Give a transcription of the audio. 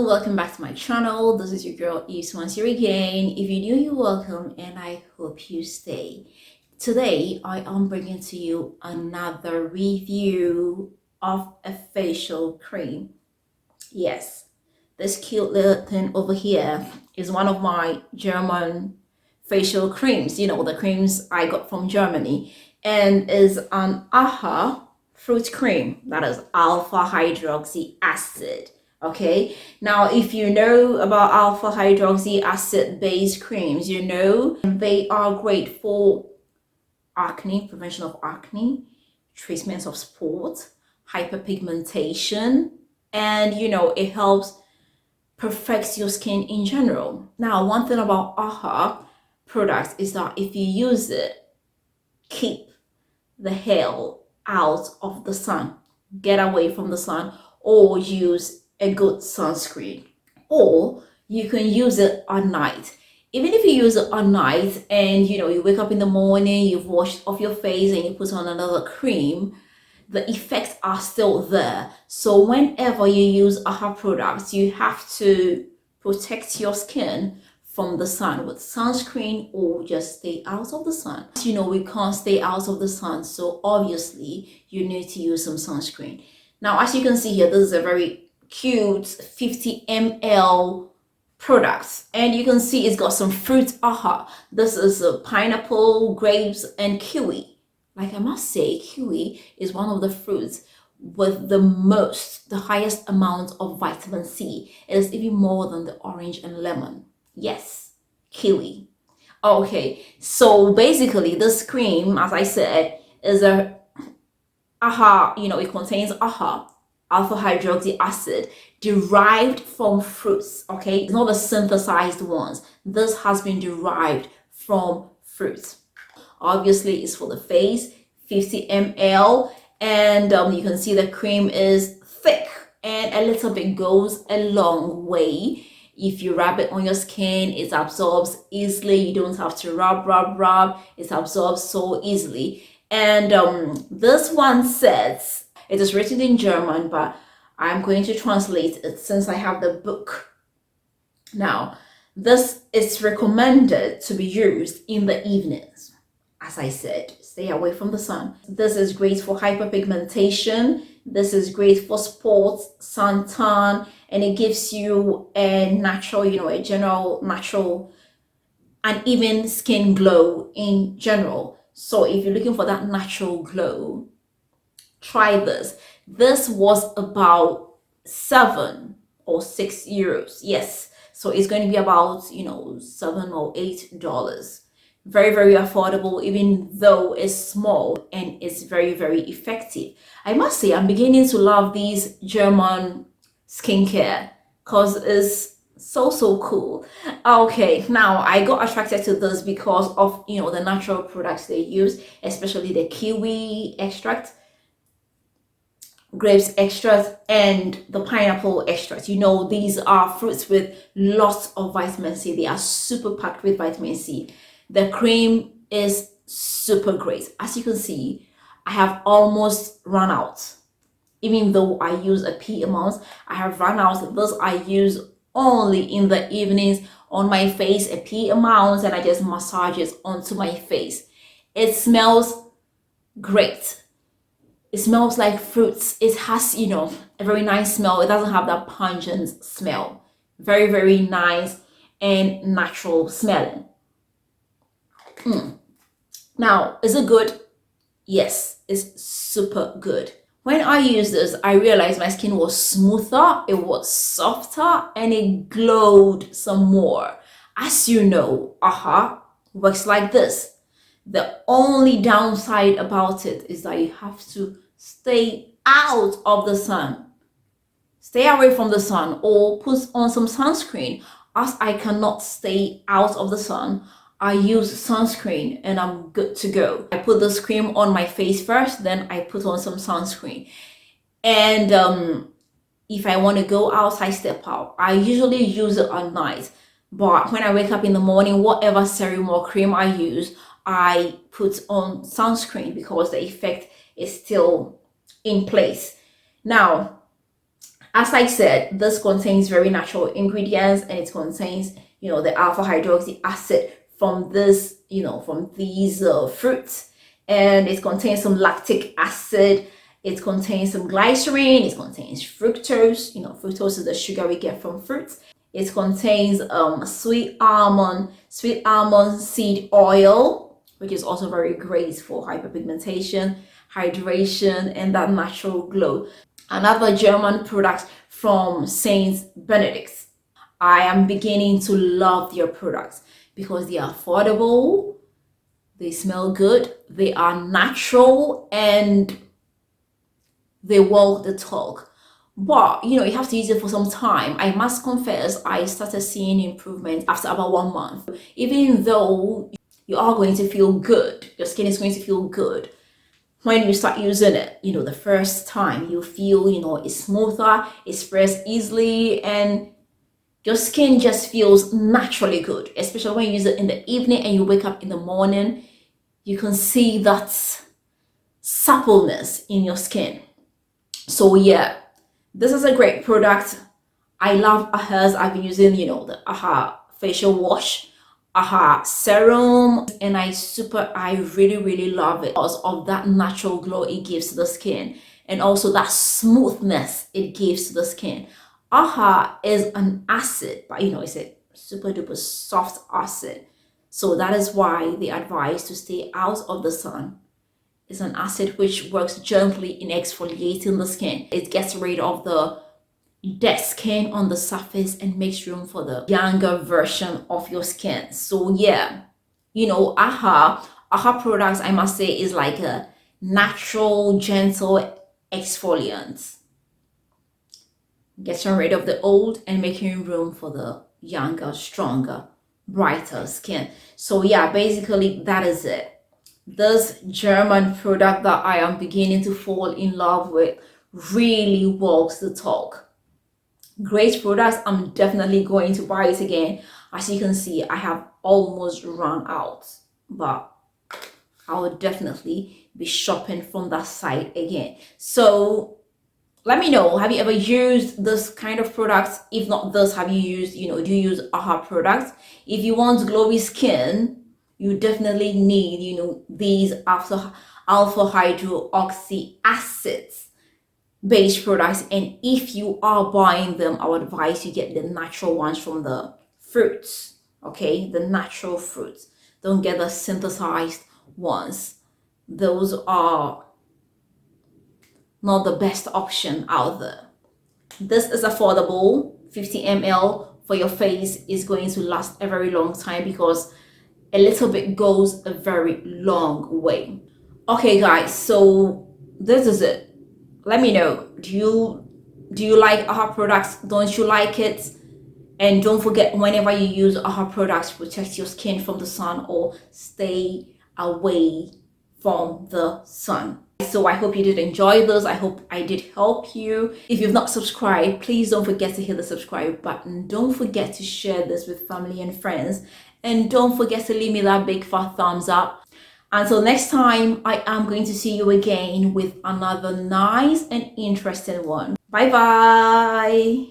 Hello, welcome back to my channel. This is your girl Yves once here again. If you're new, you're welcome and I hope you stay. Today I am bringing to you another review of a facial cream. Yes, this cute little thing over here is one of my German facial creams, the creams I got from Germany, and is an AHA fruit cream, that is alpha hydroxy acid. Okay, now if you know about alpha hydroxy acid based creams, you know they are great for acne, prevention of acne, treatments of spots, hyperpigmentation, and it helps perfects your skin in general. Now, one thing about AHA products is that if you use it, keep the hell out of the sun, get away from the sun, or use a good sunscreen, or you can use it at night. Even if you use it at night and you wake up in the morning, you've washed off your face and you put on another cream, the effects are still there. So whenever you use AHA products, you have to protect your skin from the sun with sunscreen or just stay out of the sun. We can't stay out of the sun, so obviously you need to use some sunscreen. Now, as you can see here, this is a very cute 50 ml product, and you can see it's got some fruit AHA. This is a pineapple, grapes, and kiwi. Like, I must say, kiwi is one of the fruits with the highest amount of vitamin C. It is even more than the orange and lemon. Yes, kiwi. Okay, so basically this cream, as I said, is a AHA, it contains AHA, alpha hydroxy acid, derived from fruits. Okay, it's not the synthesized ones. This has been derived from fruits. Obviously, it's for the face, 50 ml, and you can see the cream is thick and a little bit goes a long way. If you rub it on your skin, it absorbs easily. You don't have to rub. It absorbs so easily. And this one says, it is written in German, but I'm going to translate it since I have the book. Now, this is recommended to be used in the evenings. As I said, stay away from the sun. This is great for hyperpigmentation. This is great for spots, suntan, and it gives you a natural, a general natural and even skin glow in general. So if you're looking for that natural glow, try this. This was about 7 or 6 euros. Yes. So it's going to be about, $7 or $8. Very, very affordable, even though it's small, and it's very, very effective. I must say, I'm beginning to love these German skincare because it's so cool. Okay, now I got attracted to this because of the natural products they use, especially the kiwi extract, grapes extract, and the pineapple extract. These are fruits with lots of vitamin C. They are super packed with vitamin C. The cream is super great. As you can see, I have almost run out. Even though I use a pea amount, I have run out. This I use only in the evenings on my face, a pea amount, and I just massage it onto my face. It smells great. It smells like fruits. It has, a very nice smell. It doesn't have that pungent smell. Very, very nice and natural smelling. Now, is it good? Yes, it's super good. When I used this, I realized my skin was smoother, it was softer, and it glowed some more. As you know, AHA works like this. The only downside about it is that you have to stay out of the sun. Stay away from the sun or put on some sunscreen. As I cannot stay out of the sun, I use sunscreen and I'm good to go. I put this cream on my face first, then I put on some sunscreen. And if I want to go out, I step out. I usually use it at night, but when I wake up in the morning, whatever serum or cream I use, I put on sunscreen because the effect is still in place. Now, As I said, this contains very natural ingredients, and it contains, the alpha hydroxy acid from this, from these fruits, and it contains some lactic acid. It contains some glycerin. It contains fructose. Fructose is the sugar we get from fruits. It contains sweet almond seed oil, which is also very great for hyperpigmentation, hydration, and that natural glow. Another German product from Saint Benedict's. I am beginning to love their products because they are affordable, they smell good, they are natural, and they walk the talk. But you have to use it for some time. I must confess, I started seeing improvement after about 1 month. Even though you are going to feel good, your skin is going to feel good when you start using it. The first time you feel, it's smoother, it spreads easily, and your skin just feels naturally good, especially when you use it in the evening and you wake up in the morning. You can see that suppleness in your skin. So yeah, this is a great product. I love AHA's. I've been using, the AHA facial wash, AHA serum, and I really, really love it because of that natural glow it gives to the skin, and also that smoothness it gives to the skin. AHA is an acid, but it's a super duper soft acid. So that is why they advise to stay out of the sun. It's an acid which works gently in exfoliating the skin. It gets rid of the dead skin on the surface and makes room for the younger version of your skin. So yeah, AHA products, I must say, is like a natural, gentle exfoliant, getting rid of the old and making room for the younger, stronger, brighter skin. So yeah, basically that is it. This German product that I am beginning to fall in love with really walks the talk. Great products. I'm definitely going to buy it again. As you can see, I have almost run out, but I will definitely be shopping from that site again. So let me know, have you ever used this kind of products? If not this, have you used, do you use AHA products? If you want glowy skin, you definitely need, these alpha hydroxy acids based products. And if you are buying them, I would advise you get the natural ones from the fruits, okay? The natural fruits. Don't get the synthesized ones. Those are not the best option out there. This is affordable. 50 ml for your face is going to last a very long time because a little bit goes a very long way. Okay guys, so this is it. Let me know, do you like AHA products? Don't you like it? And don't forget, whenever you use AHA products, protect your skin from the sun or stay away from the sun. So I hope you did enjoy this. I hope I did help you. If you've not subscribed, please don't forget to hit the subscribe button. Don't forget to share this with family and friends. And don't forget to leave me that big fat thumbs up. Until next time, I am going to see you again with another nice and interesting one. Bye bye.